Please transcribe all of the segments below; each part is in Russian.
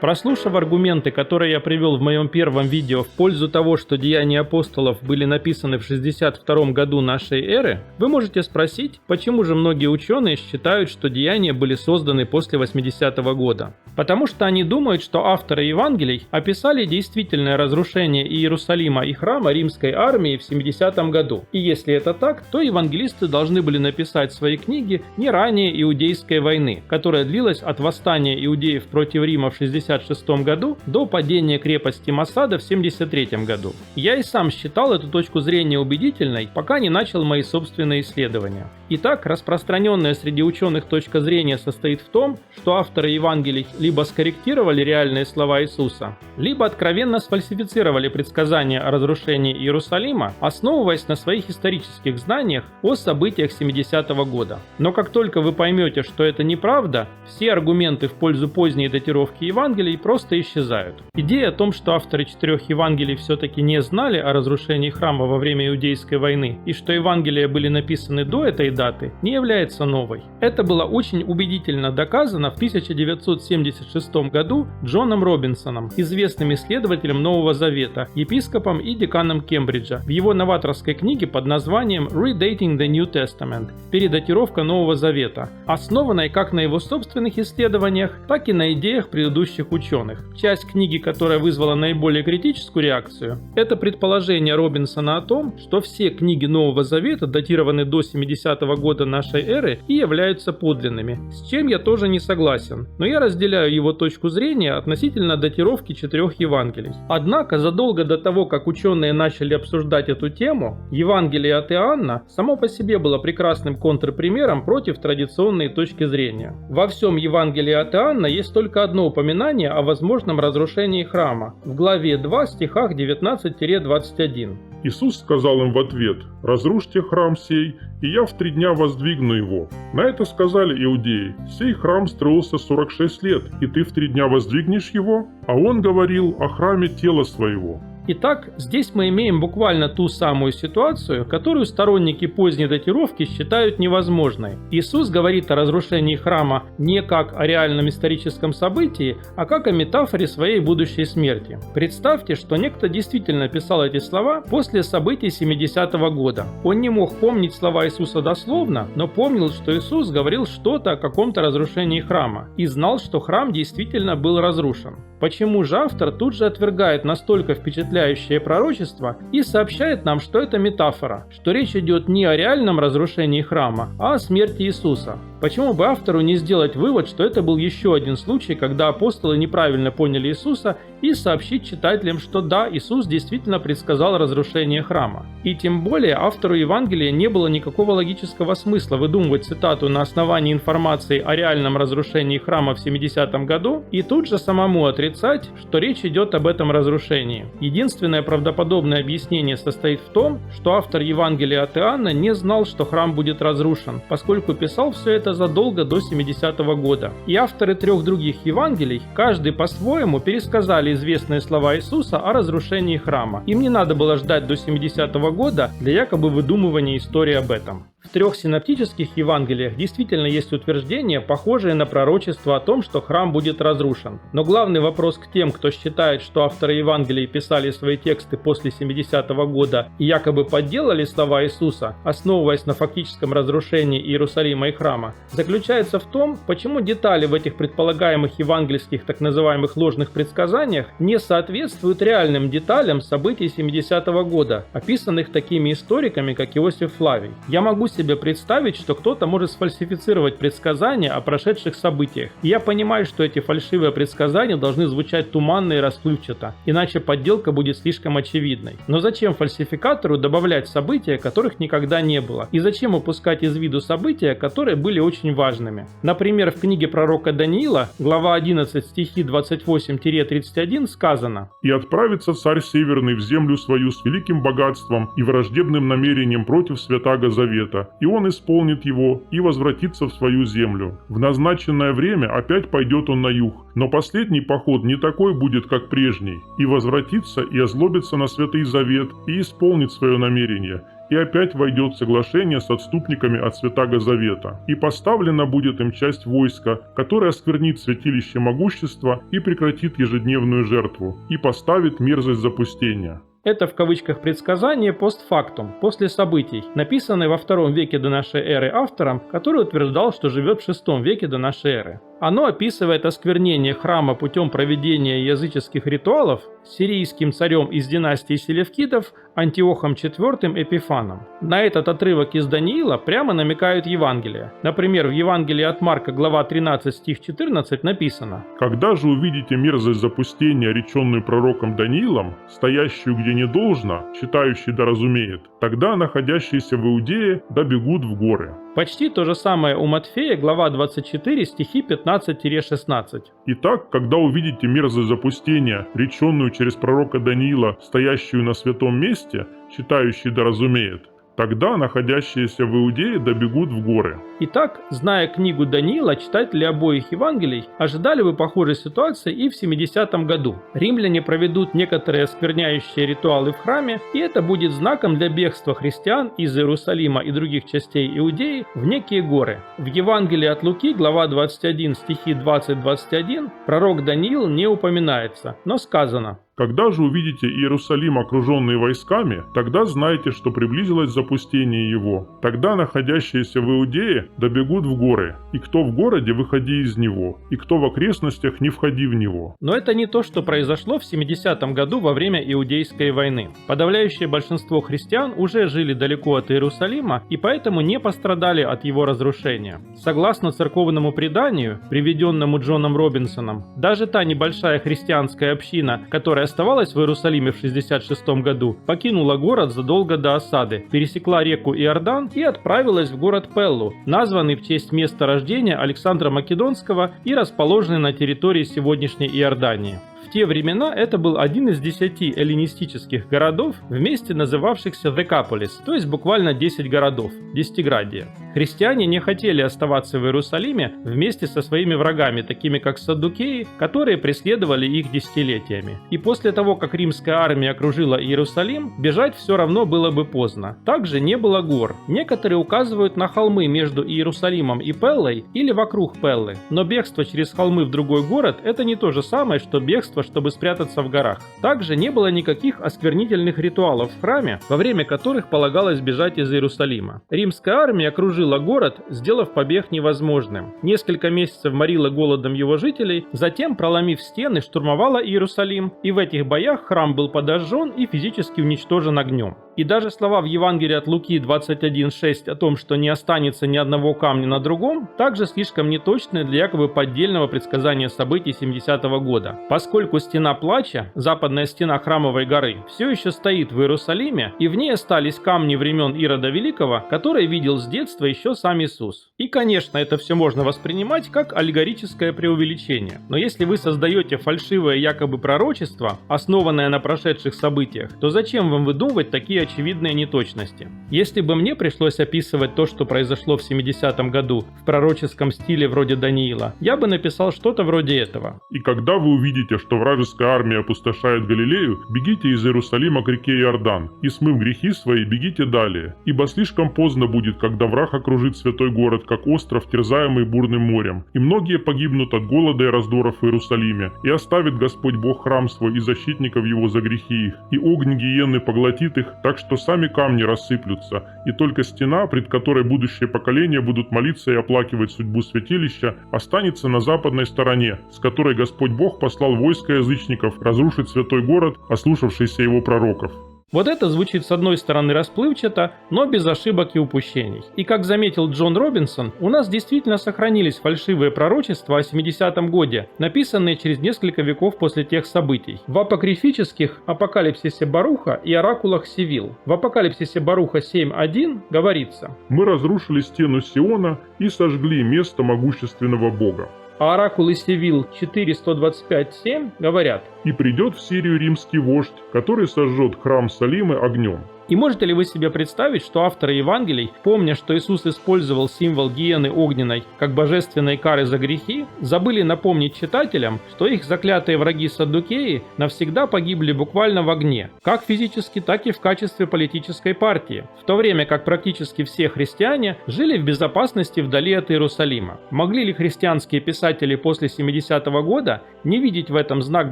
Прослушав аргументы, которые я привел в моем первом видео в пользу того, что деяния апостолов были написаны в 62 году нашей эры, вы можете спросить, почему же многие ученые считают, что деяния были созданы после 80-го года. Потому что они думают, что авторы Евангелий описали действительное разрушение Иерусалима и храма римской армии в 70-м году. И если это так, то евангелисты должны были написать свои книги не ранее Иудейской войны, которая длилась от восстания иудеев против Рима в 66 году до падения крепости Масада в 73 году. Я и сам считал эту точку зрения убедительной, пока не начал мои собственные исследования. Итак, распространенная среди ученых точка зрения состоит в том, что авторы Евангелий либо скорректировали реальные слова Иисуса, либо откровенно сфальсифицировали предсказания о разрушении Иерусалима, основываясь на своих исторических знаниях о событиях 70-го года. Но как только вы поймете, что это неправда, все аргументы в пользу поздней датировки Евангелий просто исчезают. Идея о том, что авторы 4 Евангелий все-таки не знали о разрушении храма во время Иудейской войны и что Евангелия были написаны до этой даты, не является новой. Это было очень убедительно доказано в 1976 году Джоном Робинсоном, известным исследователем Нового Завета, епископом и деканом Кембриджа, в его новаторской книге под названием «Redating the New Testament» – «Передатировка Нового Завета», основанной как на его собственных исследованиях, так и на идеях предыдущих ученых. Часть книги, которая вызвала наиболее критическую реакцию, это предположение Робинсона о том, что все книги Нового Завета датированы до 70-го года нашей эры и являются подлинными, с чем я тоже не согласен, но я разделяю его точку зрения относительно датировки 4 Евангелий. Однако, задолго до того, как ученые начали обсуждать эту тему, Евангелие от Иоанна само по себе было прекрасным контрпримером против традиционной точки зрения. Во всем Евангелии от Иоанна есть только одно упоминание о возможном разрушении храма, в главе 2 стихах 19-21. Иисус сказал им в ответ: «Разрушьте храм сей, и я в 3 дня воздвигну его». На это сказали иудеи: «Сей храм строился 46 лет, и ты в 3 дня воздвигнешь его?» А он говорил о храме тела своего. Итак, здесь мы имеем буквально ту самую ситуацию, которую сторонники поздней датировки считают невозможной. Иисус говорит о разрушении храма не как о реальном историческом событии, а как о метафоре своей будущей смерти. Представьте, что некто действительно писал эти слова после событий 70-го года. Он не мог помнить слова Иисуса дословно, но помнил, что Иисус говорил что-то о каком-то разрушении храма и знал, что храм действительно был разрушен. Почему же автор тут же отвергает настолько впечатляющее пророчество и сообщает нам, что это метафора, что речь идет не о реальном разрушении храма, а о смерти Иисуса? Почему бы автору не сделать вывод, что это был еще один случай, когда апостолы неправильно поняли Иисуса, и сообщить читателям, что да, Иисус действительно предсказал разрушение храма? И тем более автору Евангелия не было никакого логического смысла выдумывать цитату на основании информации о реальном разрушении храма в 70-м году и тут же самому отрицать, что речь идет об этом разрушении. Единственное правдоподобное объяснение состоит в том, что автор Евангелия от Иоанна не знал, что храм будет разрушен, поскольку писал все это задолго до 70-го года. И авторы 3 других Евангелий, каждый по-своему, пересказали известные слова Иисуса о разрушении храма. Им не надо было ждать до 70-го года для якобы выдумывания истории об этом. В 3 синоптических Евангелиях действительно есть утверждения, похожие на пророчество о том, что храм будет разрушен. Но главный вопрос к тем, кто считает, что авторы Евангелий писали свои тексты после 70-го года и якобы подделали слова Иисуса, основываясь на фактическом разрушении Иерусалима и храма, заключается в том, почему детали в этих предполагаемых евангельских так называемых ложных предсказаниях не соответствуют реальным деталям событий 70-го года, описанных такими историками, как Иосиф Флавий. Я могу себе представить, что кто-то может сфальсифицировать предсказания о прошедших событиях. И я понимаю, что эти фальшивые предсказания должны звучать туманно и расплывчато, иначе подделка будет слишком очевидной. Но зачем фальсификатору добавлять события, которых никогда не было? И зачем упускать из виду события, которые были очень важными? Например, в книге пророка Даниила, глава 11, стихи 28-31 сказано: «И отправится царь северный в землю свою с великим богатством и враждебным намерением против святаго завета, и он исполнит его и возвратится в свою землю. В назначенное время опять пойдет он на юг, но последний поход не такой будет, как прежний, и возвратится и озлобится на святый завет и исполнит свое намерение, и опять войдет в соглашение с отступниками от Святаго Завета, и поставлена будет им часть войска, которая осквернит святилище могущества и прекратит ежедневную жертву, и поставит мерзость запустения». Это в кавычках предсказание постфактум, после событий, написанное во II веке до нашей эры автором, который утверждал, что живет в VI веке до нашей эры. Оно описывает осквернение храма путем проведения языческих ритуалов сирийским царем из династии Селевкидов Антиохом IV Эпифаном. На этот отрывок из Даниила прямо намекают Евангелия. Например, в Евангелии от Марка, глава 13, стих 14 написано: «Когда же увидите мерзость запустения, реченную пророком Даниилом, стоящую где не должно, читающий да разумеет, тогда находящиеся в Иудее добегут в горы». Почти то же самое у Матфея, глава 24, стихи 15-16. «Итак, когда увидите мерзость запустения, реченную через пророка Даниила, стоящую на святом месте, читающий да разумеет, тогда находящиеся в Иудее добегут в горы». Итак, зная книгу Даниила, читатели обоих Евангелий ожидали бы похожей ситуации и в 70-м году. Римляне проведут некоторые оскверняющие ритуалы в храме, и это будет знаком для бегства христиан из Иерусалима и других частей Иудеи в некие горы. В Евангелии от Луки, глава 21, стихи 20-21, пророк Даниил не упоминается, но сказано: «Когда же увидите Иерусалим, окруженный войсками, тогда знайте, что приблизилось запустение его. Тогда находящиеся в Иудее добегут в горы, и кто в городе, выходи из него, и кто в окрестностях, не входи в него». Но это не то, что произошло в 70-м году во время Иудейской войны. Подавляющее большинство христиан уже жили далеко от Иерусалима и поэтому не пострадали от его разрушения. Согласно церковному преданию, приведенному Джоном Робинсоном, даже та небольшая христианская община, которая оставалась в Иерусалиме в 66 году, покинула город задолго до осады, пересекла реку Иордан и отправилась в город Пеллу, названный в честь места рождения Александра Македонского и расположенный на территории сегодняшней Иордании. В те времена это был один из 10 эллинистических городов, вместе называвшихся Декаполис, то есть буквально 10 городов, десятиградия. Христиане не хотели оставаться в Иерусалиме вместе со своими врагами, такими как саддукеи, которые преследовали их десятилетиями. И после того, как римская армия окружила Иерусалим, бежать все равно было бы поздно. Также не было гор. Некоторые указывают на холмы между Иерусалимом и Пеллой или вокруг Пеллы. Но бегство через холмы в другой город – это не то же самое, что бегство, чтобы спрятаться в горах. Также не было никаких осквернительных ритуалов в храме, во время которых полагалось бежать из Иерусалима. Римская армия окружила город, сделав побег невозможным. Несколько месяцев морила голодом его жителей, затем, проломив стены, штурмовала Иерусалим, и в этих боях храм был подожжен и физически уничтожен огнем. И даже слова в Евангелии от Луки 21:6 о том, что не останется ни одного камня на другом, также слишком неточны для якобы поддельного предсказания событий 70-го года. Поскольку стена плача, западная стена Храмовой горы, все еще стоит в Иерусалиме, и в ней остались камни времен Ирода Великого, которые видел с детства еще сам Иисус. И, конечно, это все можно воспринимать как аллегорическое преувеличение. Но если вы создаете фальшивое якобы пророчество, основанное на прошедших событиях, то зачем вам выдумывать такие очевидные неточности? Если бы мне пришлось описывать то, что произошло в 70-м году в пророческом стиле вроде Даниила, я бы написал что-то вроде этого. «И когда вы увидите, что вражеская армия опустошает Галилею, бегите из Иерусалима к реке Иордан, и, смыв грехи свои, бегите далее. Ибо слишком поздно будет, когда враг окружит святой город, как остров, терзаемый бурным морем, и многие погибнут от голода и раздоров в Иерусалиме, и оставит Господь Бог храм свой и защитников его за грехи их, и огонь гиенны поглотит их, так что сами камни рассыплются, и только стена, пред которой будущие поколения будут молиться и оплакивать судьбу святилища, останется на западной стороне, с которой Господь Бог послал войско язычников разрушить святой город, ослушавшийся его пророков». Вот это звучит с одной стороны расплывчато, но без ошибок и упущений. И как заметил Джон Робинсон, у нас действительно сохранились фальшивые пророчества о 70-м годе, написанные через несколько веков после тех событий. В апокрифических Апокалипсисе Баруха и Оракулах Севил. В Апокалипсисе Баруха 7.1 говорится: «Мы разрушили стену Сиона и сожгли место могущественного Бога». А оракулы Севил 4.125.7 говорят: «И придет в Сирию римский вождь, который сожжет храм Салимы огнем». И можете ли вы себе представить, что авторы Евангелий, помня, что Иисус использовал символ гиены огненной как божественной кары за грехи, забыли напомнить читателям, что их заклятые враги саддукеи навсегда погибли буквально в огне, как физически, так и в качестве политической партии, в то время как практически все христиане жили в безопасности вдали от Иерусалима. Могли ли христианские писатели после 70-го года не видеть в этом знак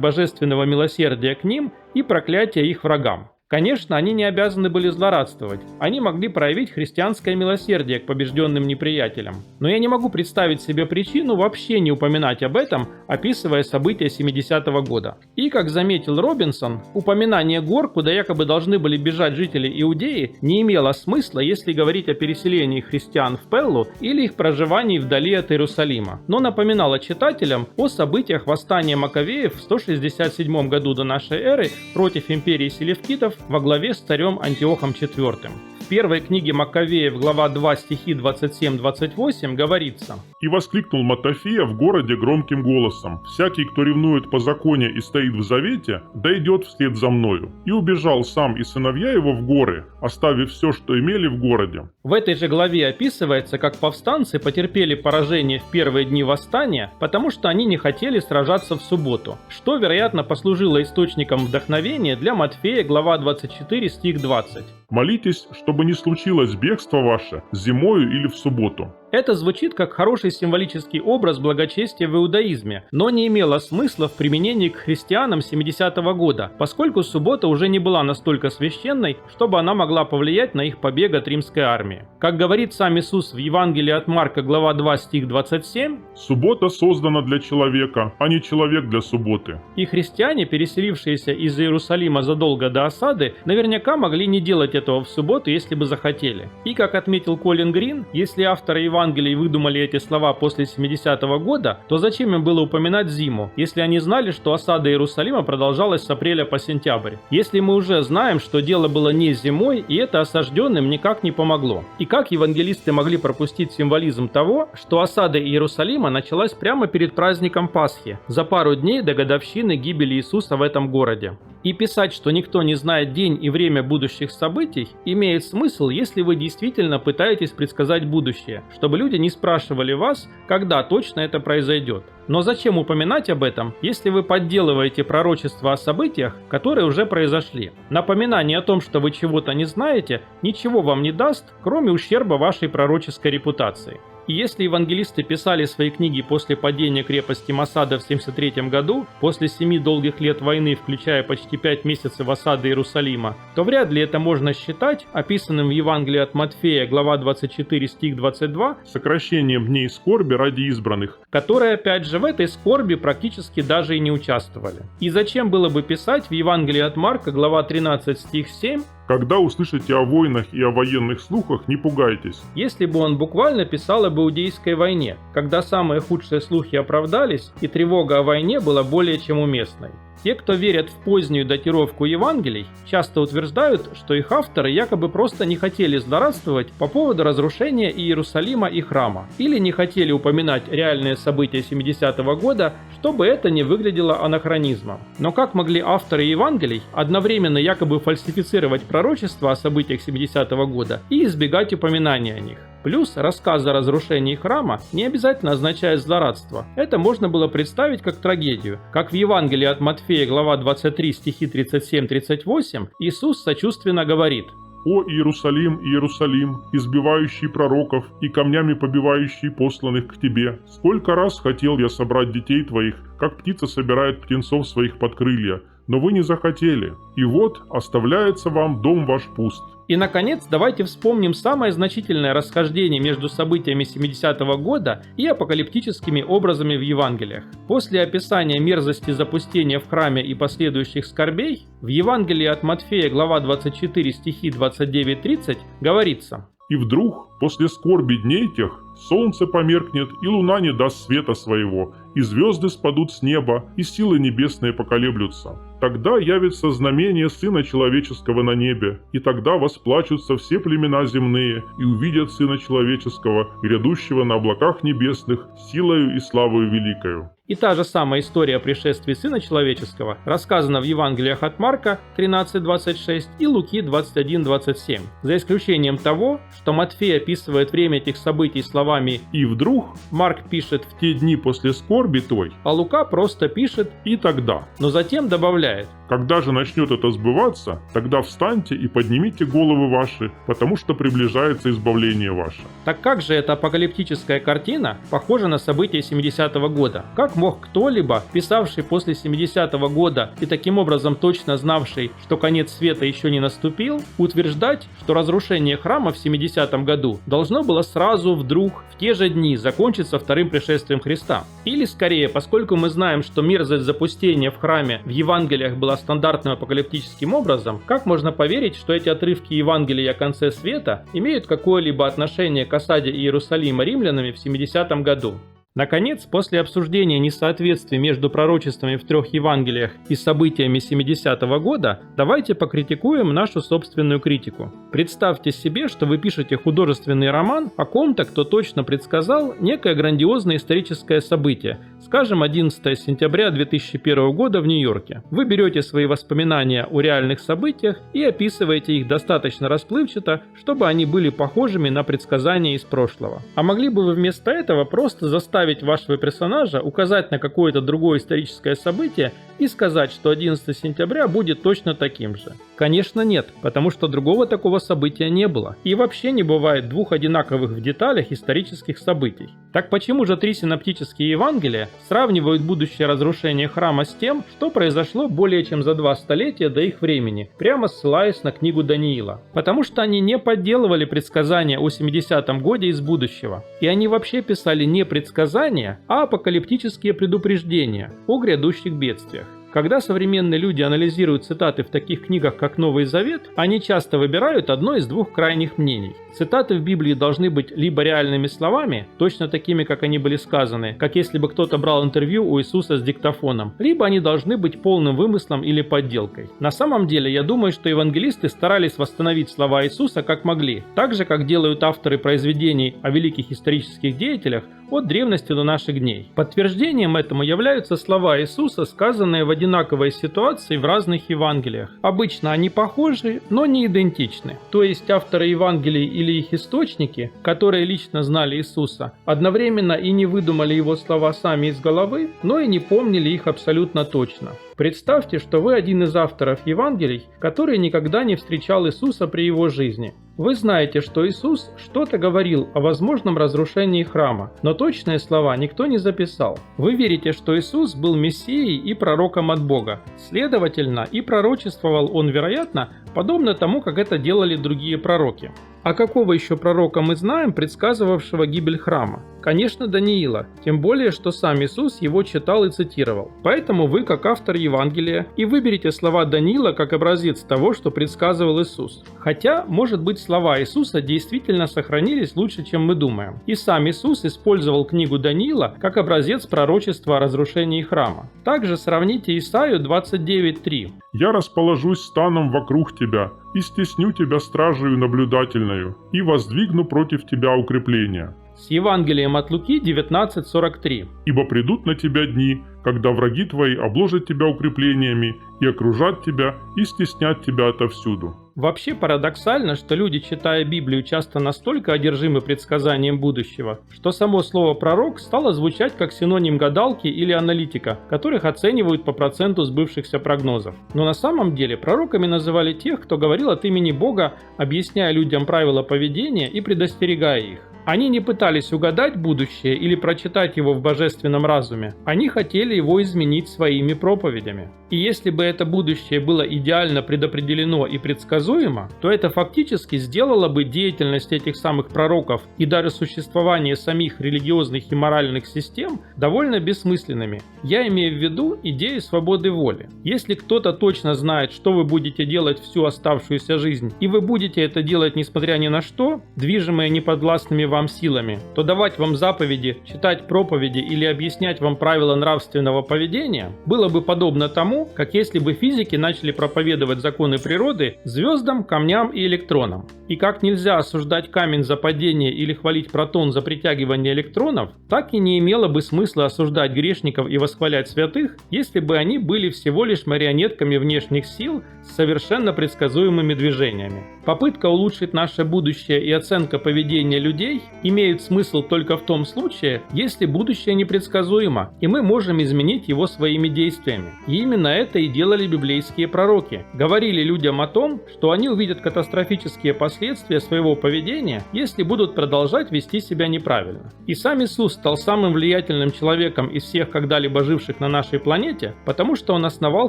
божественного милосердия к ним и проклятия их врагам? Конечно, они не обязаны были злорадствовать, они могли проявить христианское милосердие к побежденным неприятелям. Но я не могу представить себе причину вообще не упоминать об этом, описывая события 70-го года. И, как заметил Робинсон, упоминание гор, куда якобы должны были бежать жители Иудеи, не имело смысла, если говорить о переселении христиан в Пеллу или их проживании вдали от Иерусалима, но напоминало читателям о событиях восстания Маковеев в 167 году до нашей эры против империи селевкидов во главе с царем Антиохом IV. В первой книге Маккавеев, глава 2, стихи 27-28 говорится: «И воскликнул Матофия в городе громким голосом: всякий, кто ревнует по законе и стоит в завете, да идет вслед за мною. И убежал сам и сыновья его в горы, оставив все, что имели в городе». В этой же главе описывается, как повстанцы потерпели поражение в первые дни восстания, потому что они не хотели сражаться в субботу, что, вероятно, послужило источником вдохновения для Матфея, глава 24, стих 20. «Молитесь, чтобы не случилось бегство ваше зимою или в субботу». Это звучит как хороший символический образ благочестия в иудаизме, но не имело смысла в применении к христианам 70-го года, поскольку суббота уже не была настолько священной, чтобы она могла повлиять на их побег от римской армии. Как говорит сам Иисус в Евангелии от Марка, глава 2, стих 27, «Суббота создана для человека, а не человек для субботы». И христиане, переселившиеся из Иерусалима задолго до осады, наверняка могли не делать этого в субботу, если бы захотели. И, как отметил Колин Грин, если авторы Евангелий выдумали эти слова после 70-го года, то зачем им было упоминать зиму, если они знали, что осада Иерусалима продолжалась с апреля по сентябрь? Если мы уже знаем, что дело было не зимой, и это осажденным никак не помогло. И как евангелисты могли пропустить символизм того, что осада Иерусалима началась прямо перед праздником Пасхи, за пару дней до годовщины гибели Иисуса в этом городе? И писать, что никто не знает день и время будущих событий, имеет смысл, если вы действительно пытаетесь предсказать будущее, чтобы люди не спрашивали вас, когда точно это произойдет. Но зачем упоминать об этом, если вы подделываете пророчества о событиях, которые уже произошли? Напоминание о том, что вы чего-то не знаете, ничего вам не даст, кроме ущерба вашей пророческой репутации. И если евангелисты писали свои книги после падения крепости Масада в 73 году, после 7 долгих лет войны, включая почти 5 месяцев осады Иерусалима, то вряд ли это можно считать, описанным в Евангелии от Матфея, глава 24, стих 22, сокращением дней скорби ради избранных, которые, опять же, в этой скорби практически даже и не участвовали. И зачем было бы писать в Евангелии от Марка, глава 13, стих 7, «Когда услышите о войнах и о военных слухах, не пугайтесь». Если бы он буквально писал об Иудейской войне, когда самые худшие слухи оправдались и тревога о войне была более чем уместной. Те, кто верят в позднюю датировку Евангелий, часто утверждают, что их авторы якобы просто не хотели злорадствовать по поводу разрушения Иерусалима и храма, или не хотели упоминать реальные события 70-го года, чтобы это не выглядело анахронизмом. Но как могли авторы Евангелий одновременно якобы фальсифицировать пророчества о событиях 70-го года и избегать упоминания о них? Плюс рассказ о разрушении храма не обязательно означает злорадство. Это можно было представить как трагедию. Как в Евангелии от Матфея, глава 23, стихи 37-38, Иисус сочувственно говорит: «О Иерусалим, Иерусалим, избивающий пророков и камнями побивающий посланных к тебе! Сколько раз хотел я собрать детей твоих, как птица собирает птенцов своих под крылья, но вы не захотели. И вот оставляется вам дом ваш пуст». И, наконец, давайте вспомним самое значительное расхождение между событиями 70-го года и апокалиптическими образами в Евангелиях. После описания мерзости запустения в храме и последующих скорбей, в Евангелии от Матфея, глава 24, стихи 29-30, говорится: «И вдруг, после скорби дней тех, солнце померкнет, и луна не даст света своего, и звезды спадут с неба, и силы небесные поколеблются. Тогда явится знамение Сына Человеческого на небе, и тогда восплачутся все племена земные, и увидят Сына Человеческого, грядущего на облаках небесных, силою и славою великою». И та же самая история о пришествии Сына Человеческого рассказана в Евангелиях от Марка 13:26 и Луки 21:27, за исключением того, что Матфей описывает время этих событий словами «и вдруг», Марк пишет «в те дни после скорби той», а Лука просто пишет «и тогда». но затем добавляет: «Когда же начнет это сбываться, тогда встаньте и поднимите головы ваши, потому что приближается избавление ваше». Так как же эта апокалиптическая картина похожа на события 70-го года? Как мог кто-либо, писавший после 70-го года и таким образом точно знавший, что конец света еще не наступил, утверждать, что разрушение храма в 70-м году должно было сразу вдруг в те же дни закончиться вторым пришествием Христа? Или скорее, поскольку мы знаем, что мерзость запустения в храме в Евангелиях была стандартным апокалиптическим образом, как можно поверить, что эти отрывки Евангелия о конце света имеют какое-либо отношение к осаде Иерусалима римлянами в 70-м году? Наконец, после обсуждения несоответствий между пророчествами в трех Евангелиях и событиями 70-го года, давайте покритикуем нашу собственную критику. Представьте себе, что вы пишете художественный роман о ком-то, кто точно предсказал некое грандиозное историческое событие, скажем, 11 сентября 2001 года в Нью-Йорке. Вы берете свои воспоминания о реальных событиях и описываете их достаточно расплывчато, чтобы они были похожими на предсказания из прошлого. А могли бы вы вместо этого просто заставить вашего персонажа указать на какое-то другое историческое событие и сказать, что 11 сентября будет точно таким же? Конечно, нет, потому что другого такого события не было. И вообще не бывает двух одинаковых в деталях исторических событий. Так почему же три синоптические Евангелия сравнивают будущее разрушение храма с тем, что произошло более чем за 2 столетия до их времени, прямо ссылаясь на книгу Даниила? Потому что они не подделывали предсказания о 70-м годе из будущего. И они вообще писали не предсказания, а апокалиптические предупреждения о грядущих бедствиях. Когда современные люди анализируют цитаты в таких книгах, как Новый Завет, они часто выбирают одно из двух крайних мнений. Цитаты в Библии должны быть либо реальными словами, точно такими, как они были сказаны, как если бы кто-то брал интервью у Иисуса с диктофоном, либо они должны быть полным вымыслом или подделкой. На самом деле, я думаю, что евангелисты старались восстановить слова Иисуса как могли, так же, как делают авторы произведений о великих исторических деятелях от древности до наших дней. Подтверждением этому являются слова Иисуса, сказанные в одинаковой ситуации в разных Евангелиях. Обычно они похожи, но не идентичны. То есть авторы Евангелий или их источники, которые лично знали Иисуса, одновременно и не выдумали его слова сами из головы, но и не помнили их абсолютно точно. Представьте, что вы один из авторов Евангелий, который никогда не встречал Иисуса при его жизни. Вы знаете, что Иисус что-то говорил о возможном разрушении храма, но точные слова никто не записал. Вы верите, что Иисус был Мессией и пророком от Бога. Следовательно, и пророчествовал он, вероятно, подобно тому, как это делали другие пророки. А какого еще пророка мы знаем, предсказывавшего гибель храма? Конечно, Даниила, тем более, что сам Иисус его читал и цитировал. Поэтому вы, как автор Евангелия, и выберите слова Даниила как образец того, что предсказывал Иисус. Хотя, может быть, слова Иисуса действительно сохранились лучше, чем мы думаем. И сам Иисус использовал книгу Даниила как образец пророчества о разрушении храма. Также сравните Исаию 29:3. «Я расположусь станом вокруг тебя, и стесню тебя стражею наблюдательною, и воздвигну против тебя укрепления». С Евангелием от Луки 19:43. «Ибо придут на тебя дни, когда враги твои обложат тебя укреплениями, и окружат тебя, и стеснят тебя отовсюду». Вообще парадоксально, что люди, читая Библию, часто настолько одержимы предсказанием будущего, что само слово «пророк» стало звучать как синоним гадалки или аналитика, которых оценивают по проценту сбывшихся прогнозов. Но на самом деле пророками называли тех, кто говорил от имени Бога, объясняя людям правила поведения и предостерегая их. Они не пытались угадать будущее или прочитать его в божественном разуме, они хотели его изменить своими проповедями. И если бы это будущее было идеально предопределено и предсказуемо, то это фактически сделало бы деятельность этих самых пророков и даже существование самих религиозных и моральных систем довольно бессмысленными. Я имею в виду идею свободы воли. Если кто-то точно знает, что вы будете делать всю оставшуюся жизнь, и вы будете это делать несмотря ни на что, движимые неподвластными вам силами, то давать вам заповеди, читать проповеди или объяснять вам правила нравственного поведения было бы подобно тому, как если бы физики начали проповедовать законы природы звездам, камням и электронам. И как нельзя осуждать камень за падение или хвалить протон за притягивание электронов, так и не имело бы смысла осуждать грешников и восхвалять святых, если бы они были всего лишь марионетками внешних сил с совершенно предсказуемыми движениями. Попытка улучшить наше будущее и оценка поведения людей имеют смысл только в том случае, если будущее непредсказуемо, и мы можем изменить его своими действиями. И именно это и делали библейские пророки. Говорили людям о том, что они увидят катастрофические последствия своего поведения, если будут продолжать вести себя неправильно. И сам Иисус стал самым влиятельным человеком из всех когда-либо живших на нашей планете, потому что он основал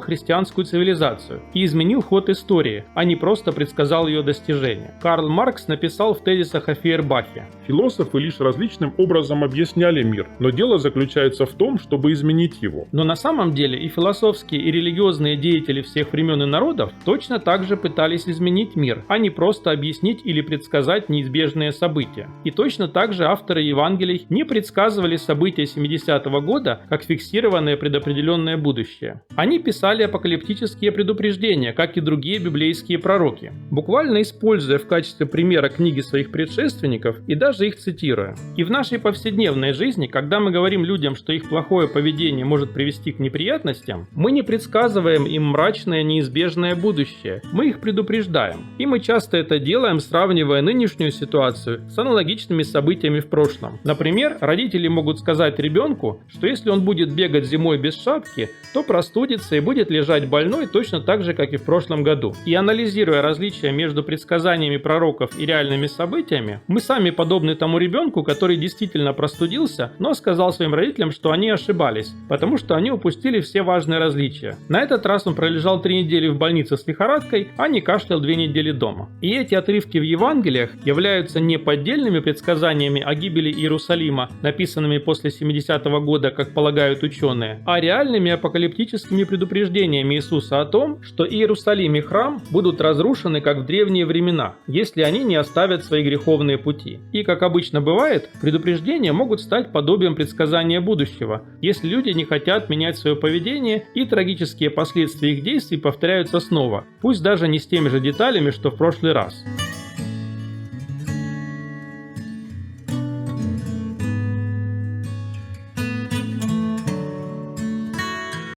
христианскую цивилизацию и изменил ход истории, а не просто предсказал ее достижения. Карл Маркс написал в тезисах о Фейербахе: Философы лишь различным образом объясняли мир, но дело заключается в том, чтобы изменить его. Но на самом деле и философские, и религиозные деятели всех времен и народов точно так же пытались изменить мир, а не просто объяснить или предсказать неизбежные события. И точно так же авторы Евангелий не предсказывали события 70-го года как фиксированное предопределенное будущее. Они писали апокалиптические предупреждения, как и другие библейские пророки, буквально используя в качестве примера книги своих предшественников и даже их цитируя. И в нашей повседневной жизни, когда мы говорим людям, что их плохое поведение может привести к неприятностям, мы не предсказываем им мрачное неизбежное будущее, мы их предупреждаем. И мы часто это делаем, сравнивая нынешнюю ситуацию с аналогичными событиями в прошлом. Например, родители могут сказать ребенку, что если он будет бегать зимой без шапки, то простудится и будет лежать больной точно так же, как и в прошлом году. И анализируя различия между предсказаниями пророков и реальными событиями, мы сами подобны тому ребенку, который действительно простудился, но сказал своим родителям, что они ошибались, потому что они упустили все важные различия. На этот раз он пролежал 3 недели в больнице с лихорадкой, а не кашлял 2 недели дома. И эти отрывки в Евангелиях являются не поддельными предсказаниями о гибели Иерусалима, написанными после 70-го года, как полагают ученые, а реальными апокалиптическими предупреждениями Иисуса о том, что Иерусалим и храм будут разрушены, как в древние времена, если они не оставят свои греховные пути. И, как обычно бывает, предупреждения могут стать подобием предсказания будущего, если люди не хотят менять свое поведение, и трагические последствия их действий повторяются снова, пусть даже не с теми же деталями, что в прошлый раз.